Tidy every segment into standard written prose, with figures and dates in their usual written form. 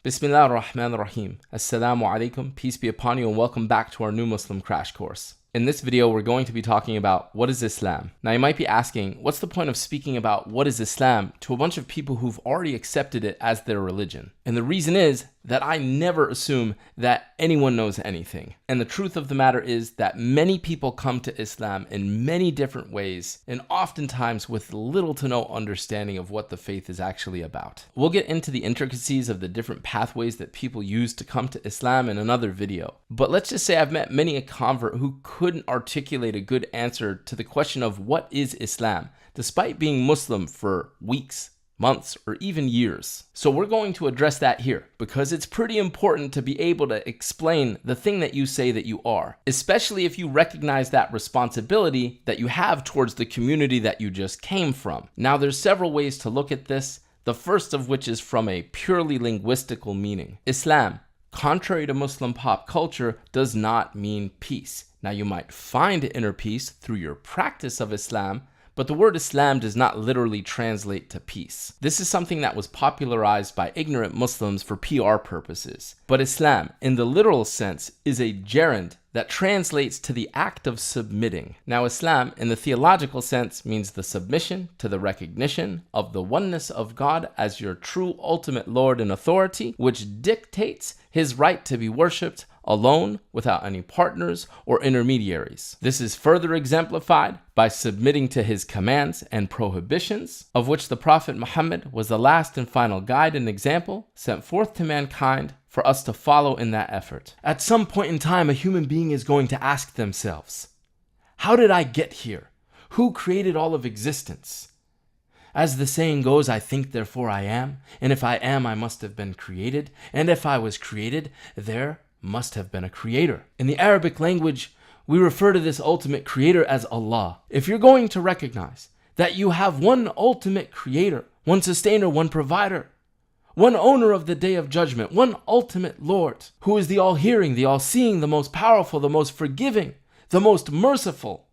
Bismillah ar-Rahman ar-Rahim. Assalamu alaikum, peace be upon you, and welcome back to our new Muslim crash course. In this video, we're going to be talking about what is Islam. Now, you might be asking, what's the point of speaking about what is Islam to a bunch of people who've already accepted it as their religion? And the reason is that I never assume that anyone knows anything. And the truth of the matter is that many people come to Islam in many different ways, and oftentimes with little to no understanding of what the faith is actually about. We'll get into the intricacies of the different pathways that people use to come to Islam in another video. But let's just say I've met many a convert who couldn't articulate a good answer to the question of what is Islam, despite being Muslim for weeks, months, or even years. So we're going to address that here because it's pretty important to be able to explain the thing that you say that you are, especially if you recognize that responsibility that you have towards the community that you just came from. Now, there's several ways to look at this, the first of which is from a purely linguistical meaning. Islam, contrary to Muslim pop culture, does not mean peace. Now, you might find inner peace through your practice of Islam, but the word Islam does not literally translate to peace. This is something that was popularized by ignorant Muslims for PR purposes. But Islam, in the literal sense, is a gerund that translates to the act of submitting. Now, Islam, in the theological sense, means the submission to the recognition of the oneness of God as your true ultimate Lord and authority, which dictates his right to be worshipped alone, without any partners or intermediaries. This is further exemplified by submitting to his commands and prohibitions, of which the Prophet Muhammad was the last and final guide and example sent forth to mankind for us to follow in that effort. At some point in time, a human being is going to ask themselves, how did I get here? Who created all of existence? As the saying goes, I think, therefore I am, and if I am, I must have been created, and if I was created, there must have been a creator. In the Arabic language, we refer to this ultimate creator as Allah. If you're going to recognize that you have one ultimate creator, one sustainer, one provider, one owner of the day of judgment, one ultimate Lord, who is the all-hearing, the all-seeing, the most powerful, the most forgiving, the most merciful,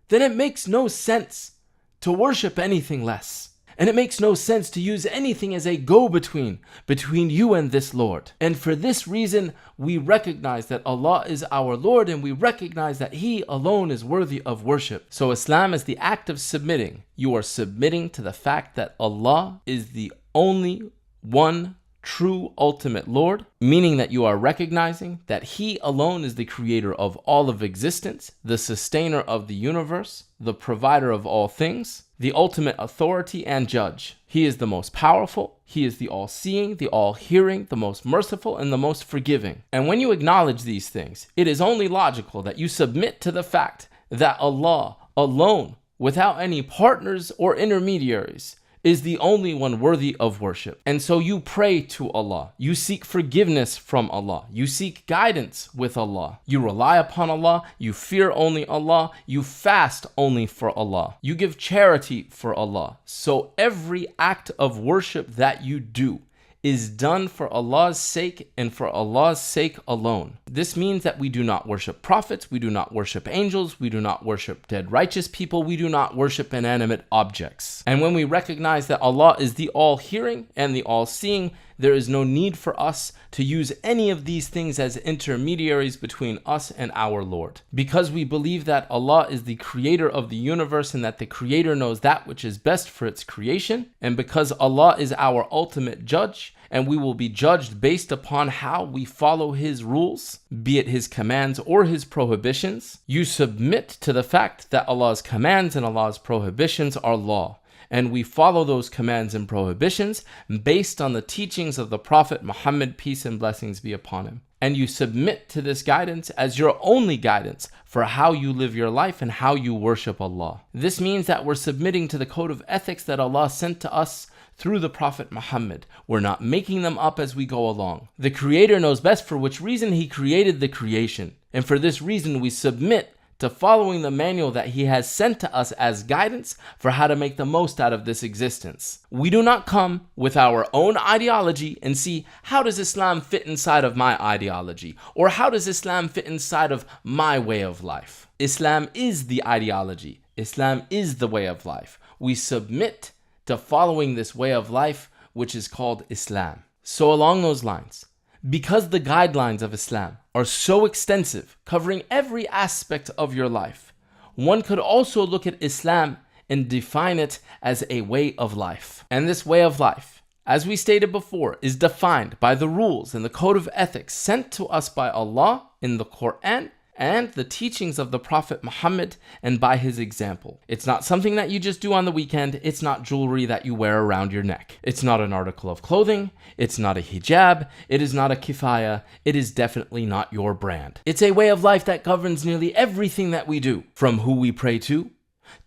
then it makes no sense to worship anything less. And it makes no sense to use anything as a go-between between you and this Lord. And for this reason, we recognize that Allah is our Lord, and we recognize that He alone is worthy of worship. So Islam is the act of submitting. You are submitting to the fact that Allah is the only one true ultimate Lord, meaning that you are recognizing that He alone is the creator of all of existence, the sustainer of the universe, the provider of all things, the ultimate authority and judge. He is the most powerful, He is the all-seeing, the all-hearing, the most merciful, and the most forgiving. And when you acknowledge these things, it is only logical that you submit to the fact that Allah alone, without any partners or intermediaries, is the only one worthy of worship. And so you pray to Allah. You seek forgiveness from Allah. You seek guidance with Allah. You rely upon Allah. You fear only Allah. You fast only for Allah. You give charity for Allah. So every act of worship that you do is done for Allah's sake and for Allah's sake alone. This means that we do not worship prophets, we do not worship angels, we do not worship dead righteous people, we do not worship inanimate objects. And when we recognize that Allah is the all-hearing and the all-seeing, there is no need for us to use any of these things as intermediaries between us and our Lord. Because we believe that Allah is the creator of the universe and that the creator knows that which is best for its creation, and because Allah is our ultimate judge, and we will be judged based upon how we follow His rules, be it His commands or His prohibitions, you submit to the fact that Allah's commands and Allah's prohibitions are law. And we follow those commands and prohibitions based on the teachings of the Prophet Muhammad, peace and blessings be upon him. And you submit to this guidance as your only guidance for how you live your life and how you worship Allah. This means that we're submitting to the code of ethics that Allah sent to us through the Prophet Muhammad. We're not making them up as we go along. The Creator knows best for which reason He created the creation. And for this reason, we submit to following the manual that He has sent to us as guidance for how to make the most out of this existence. We do not come with our own ideology and see, how does Islam fit inside of my ideology? Or how does Islam fit inside of my way of life? Islam is the ideology. Islam is the way of life. We submit to following this way of life, which is called Islam. So along those lines, because the guidelines of Islam are so extensive, covering every aspect of your life, one could also look at Islam and define it as a way of life. And this way of life, as we stated before, is defined by the rules and the code of ethics sent to us by Allah in the Quran and the teachings of the Prophet Muhammad and by his example. It's not something that you just do on the weekend. It's not jewelry that you wear around your neck. It's not an article of clothing. It's not a hijab. It is not a kifaya. It is definitely not your brand. It's a way of life that governs nearly everything that we do, from who we pray to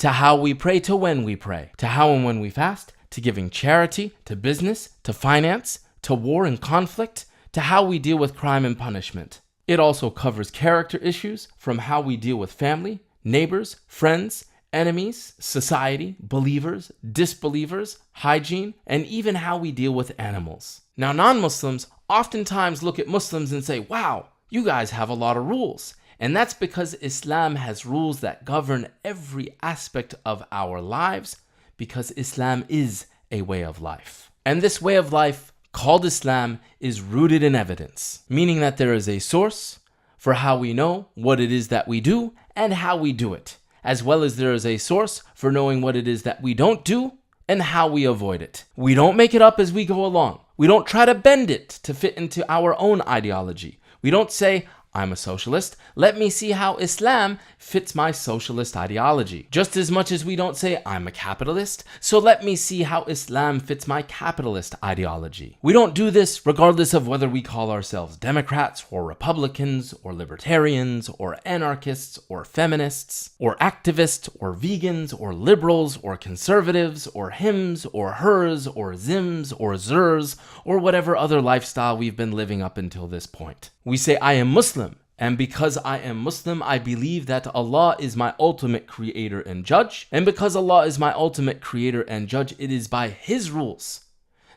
how we pray, to when we pray, to how and when we fast, to giving charity, to business, to finance, to war and conflict, to how we deal with crime and punishment. It also covers character issues, from how we deal with family, neighbors, friends, enemies, society, believers, disbelievers, hygiene, and even how we deal with animals. Now, non-Muslims oftentimes look at Muslims and say, wow, you guys have a lot of rules. And that's because Islam has rules that govern every aspect of our lives, because Islam is a way of life. And this way of life, called Islam, is rooted in evidence, meaning that there is a source for how we know what it is that we do and how we do it, as well as there is a source for knowing what it is that we don't do and how we avoid it. We don't make it up as we go along. We don't try to bend it to fit into our own ideology. We don't say, I'm a socialist. Let me see how Islam fits my socialist ideology. Just as much as we don't say, I'm a capitalist, so let me see how Islam fits my capitalist ideology. We don't do this regardless of whether we call ourselves Democrats or Republicans or libertarians or anarchists or feminists or activists or vegans or liberals or conservatives or hims or hers or zims or zers or whatever other lifestyle we've been living up until this point. We say, I am Muslim, and because I am Muslim, I believe that Allah is my ultimate creator and judge, and because Allah is my ultimate creator and judge, it is by His rules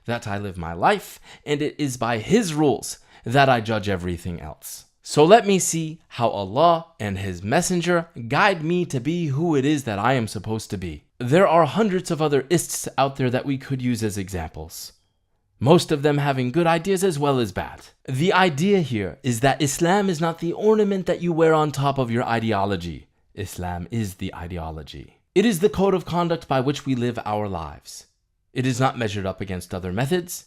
that I live my life, and it is by His rules that I judge everything else. So let me see how Allah and His Messenger guide me to be who it is that I am supposed to be. There are hundreds of other ists out there that we could use as examples, most of them having good ideas as well as bad. The idea here is that Islam is not the ornament that you wear on top of your ideology. Islam is the ideology. It is the code of conduct by which we live our lives. It is not measured up against other methods.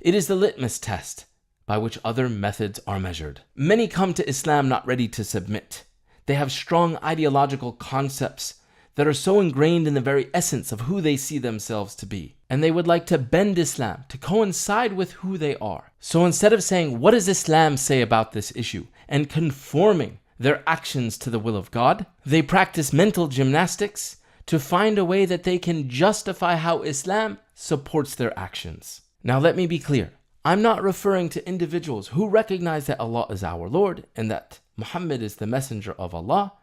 It is the litmus test by which other methods are measured. Many come to Islam not ready to submit. They have strong ideological concepts that are so ingrained in the very essence of who they see themselves to be. And they would like to bend Islam to coincide with who they are. So instead of saying, what does Islam say about this issue, and conforming their actions to the will of God, they practice mental gymnastics to find a way that they can justify how Islam supports their actions. Now let me be clear. I'm not referring to individuals who recognize that Allah is our Lord and that Muhammad is the messenger of Allah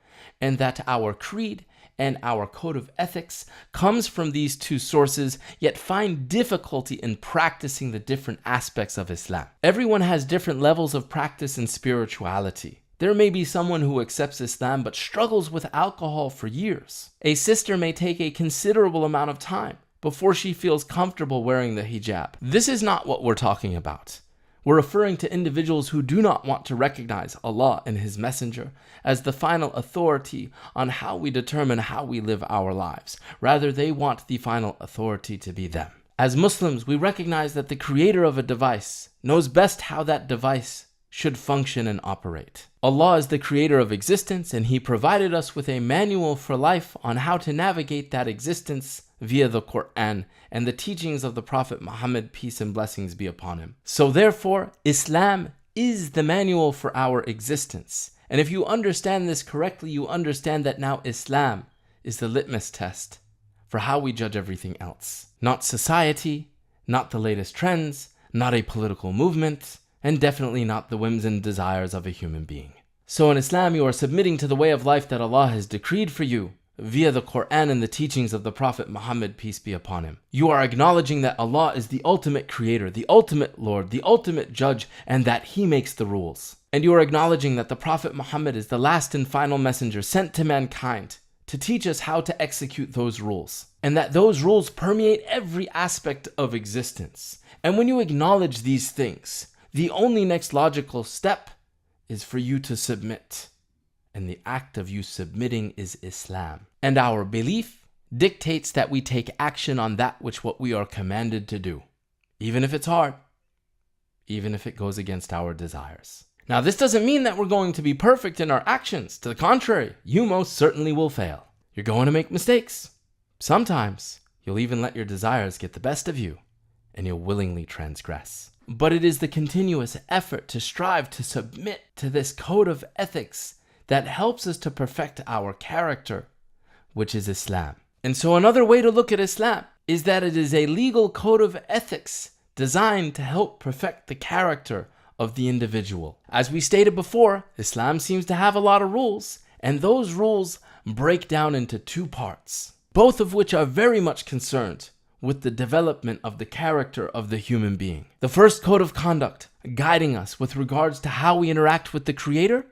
and that our creed and our code of ethics comes from these two sources, yet find difficulty in practicing the different aspects of Islam. Everyone has different levels of practice and spirituality. There may be someone who accepts Islam but struggles with alcohol for years. A sister may take a considerable amount of time before she feels comfortable wearing the hijab. This is not what we're talking about. We're referring to individuals who do not want to recognize Allah and His Messenger as the final authority on how we determine how we live our lives. Rather, they want the final authority to be them. As Muslims, we recognize that the creator of a device knows best how that device should function and operate. Allah is the creator of existence, and He provided us with a manual for life on how to navigate that existence via the Quran and the teachings of the Prophet Muhammad, peace and blessings be upon him. So therefore, Islam is the manual for our existence. And if you understand this correctly, you understand that now Islam is the litmus test for how we judge everything else. Not society, not the latest trends, not a political movement, and definitely not the whims and desires of a human being. So in Islam, you are submitting to the way of life that Allah has decreed for you via the Quran and the teachings of the Prophet Muhammad, peace be upon him. You are acknowledging that Allah is the ultimate creator, the ultimate Lord, the ultimate judge, and that He makes the rules. And you are acknowledging that the Prophet Muhammad is the last and final messenger sent to mankind to teach us how to execute those rules. and that those rules permeate every aspect of existence. And when you acknowledge these things, the only next logical step is for you to submit. And the act of you submitting is Islam. And our belief dictates that we take action on that what we are commanded to do, even if it's hard, even if it goes against our desires. Now, this doesn't mean that we're going to be perfect in our actions. To the contrary, you most certainly will fail. You're going to make mistakes. Sometimes you'll even let your desires get the best of you, and you'll willingly transgress. But it is the continuous effort to strive to submit to this code of ethics that helps us to perfect our character, which is Islam. And so another way to look at Islam is that it is a legal code of ethics designed to help perfect the character of the individual. As we stated before, Islam seems to have a lot of rules, and those rules break down into two parts, both of which are very much concerned with the development of the character of the human being. The first code of conduct guiding us with regards to how we interact with the Creator,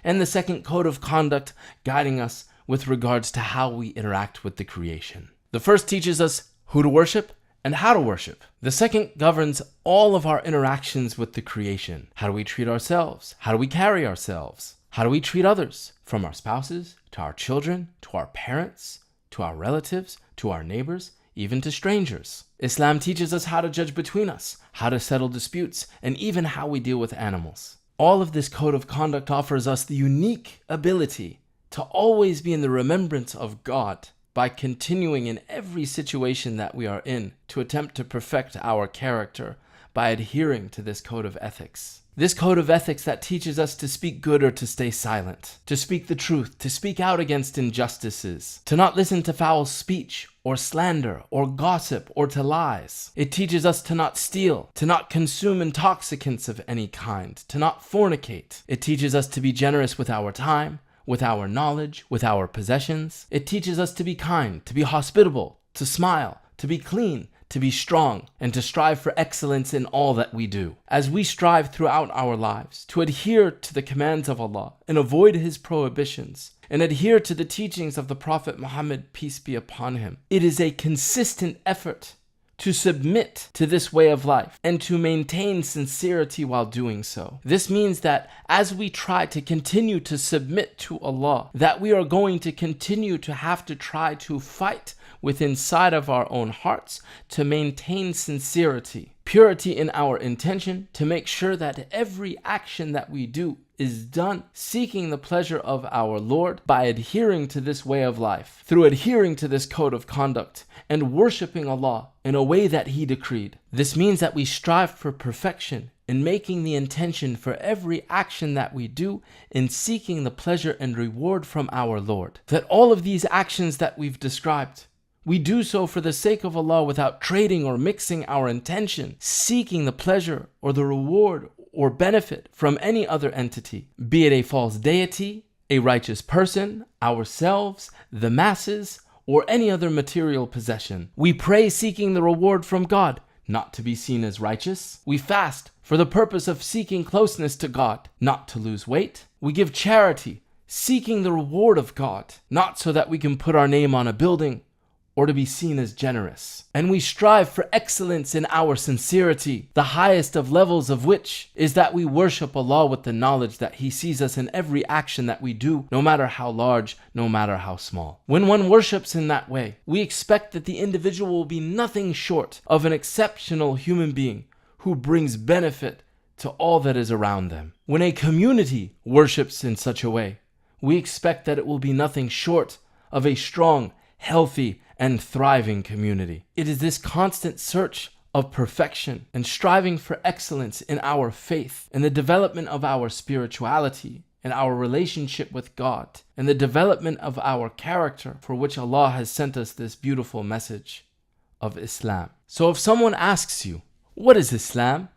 and the second code of conduct guiding us with regards to how we interact with the creation. The first teaches us who to worship and how to worship. The second governs all of our interactions with the creation. How do we treat ourselves? How do we carry ourselves? How do we treat others? From our spouses, to our children, to our parents, to our relatives, to our neighbors, even to strangers. Islam teaches us how to judge between us, how to settle disputes, and even how we deal with animals. All of this code of conduct offers us the unique ability to always be in the remembrance of God by continuing in every situation that we are in to attempt to perfect our character by adhering to this code of ethics. This code of ethics that teaches us to speak good or to stay silent, to speak the truth, to speak out against injustices, to not listen to foul speech or slander or gossip or to lies. It teaches us to not steal, to not consume intoxicants of any kind, to not fornicate. It teaches us to be generous with our time, with our knowledge, with our possessions. It teaches us to be kind, to be hospitable, to smile, to be clean, to be strong, and to strive for excellence in all that we do. As we strive throughout our lives to adhere to the commands of Allah and avoid His prohibitions, and adhere to the teachings of the Prophet Muhammad, peace be upon him, it is a consistent effort to submit to this way of life and to maintain sincerity while doing so. This means that as we try to continue to submit to Allah, that we are going to continue to have to try to fight within inside of our own hearts to maintain sincerity, purity in our intention, to make sure that every action that we do is done seeking the pleasure of our Lord by adhering to this way of life, through adhering to this code of conduct and worshiping Allah in a way that He decreed. This means that we strive for perfection in making the intention for every action that we do in seeking the pleasure and reward from our Lord. That all of these actions that we've described, we do so for the sake of Allah without trading or mixing our intention, seeking the pleasure or the reward or benefit from any other entity, be it a false deity, a righteous person, ourselves, the masses, or any other material possession. We pray seeking the reward from God, not to be seen as righteous. We fast for the purpose of seeking closeness to God, not to lose weight. We give charity, seeking the reward of God, not so that we can put our name on a building or to be seen as generous. And we strive for excellence in our sincerity, the highest of levels of which is that we worship Allah with the knowledge that He sees us in every action that we do, no matter how large, no matter how small. When one worships in that way, we expect that the individual will be nothing short of an exceptional human being who brings benefit to all that is around them. When a community worships in such a way, we expect that it will be nothing short of a strong, healthy, and thriving community. It is this constant search of perfection and striving for excellence in our faith and the development of our spirituality and our relationship with God and the development of our character for which Allah has sent us this beautiful message of Islam. So if someone asks you, what is Islam?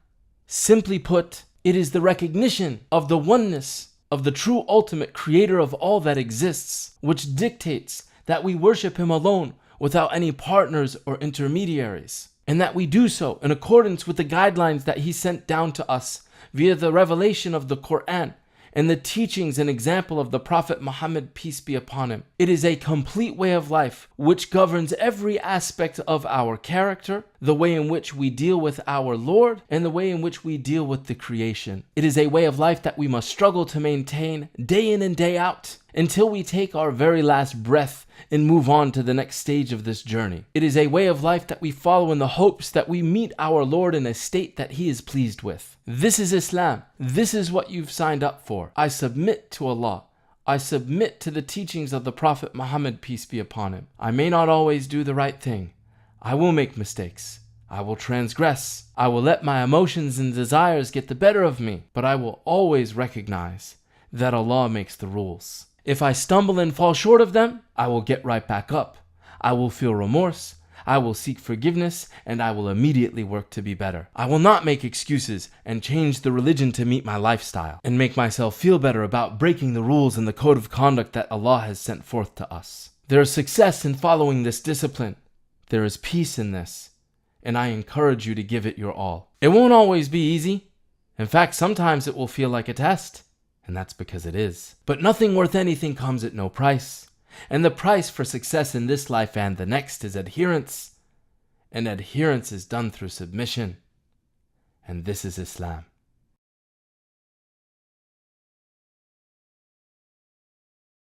Simply put, it is the recognition of the oneness of the true ultimate creator of all that exists, which dictates that we worship Him alone without any partners or intermediaries, and that we do so in accordance with the guidelines that He sent down to us via the revelation of the Quran and the teachings and example of the Prophet Muhammad, peace be upon him. It is a complete way of life which governs every aspect of our character, the way in which we deal with our Lord, and the way in which we deal with the creation. It is a way of life that we must struggle to maintain day in and day out until we take our very last breath and move on to the next stage of this journey. It is a way of life that we follow in the hopes that we meet our Lord in a state that He is pleased with. This is Islam. This is what you've signed up for. I submit to Allah. I submit to the teachings of the Prophet Muhammad, peace be upon him. I may not always do the right thing. I will make mistakes. I will transgress. I will let my emotions and desires get the better of me. But I will always recognize that Allah makes the rules. If I stumble and fall short of them, I will get right back up. I will feel remorse. I will seek forgiveness, and I will immediately work to be better. I will not make excuses and change the religion to meet my lifestyle and make myself feel better about breaking the rules and the code of conduct that Allah has sent forth to us. There is success in following this discipline. There is peace in this, and I encourage you to give it your all. It won't always be easy. In fact, sometimes it will feel like a test. And that's because it is. But nothing worth anything comes at no price. And the price for success in this life and the next is adherence. And adherence is done through submission. And this is Islam.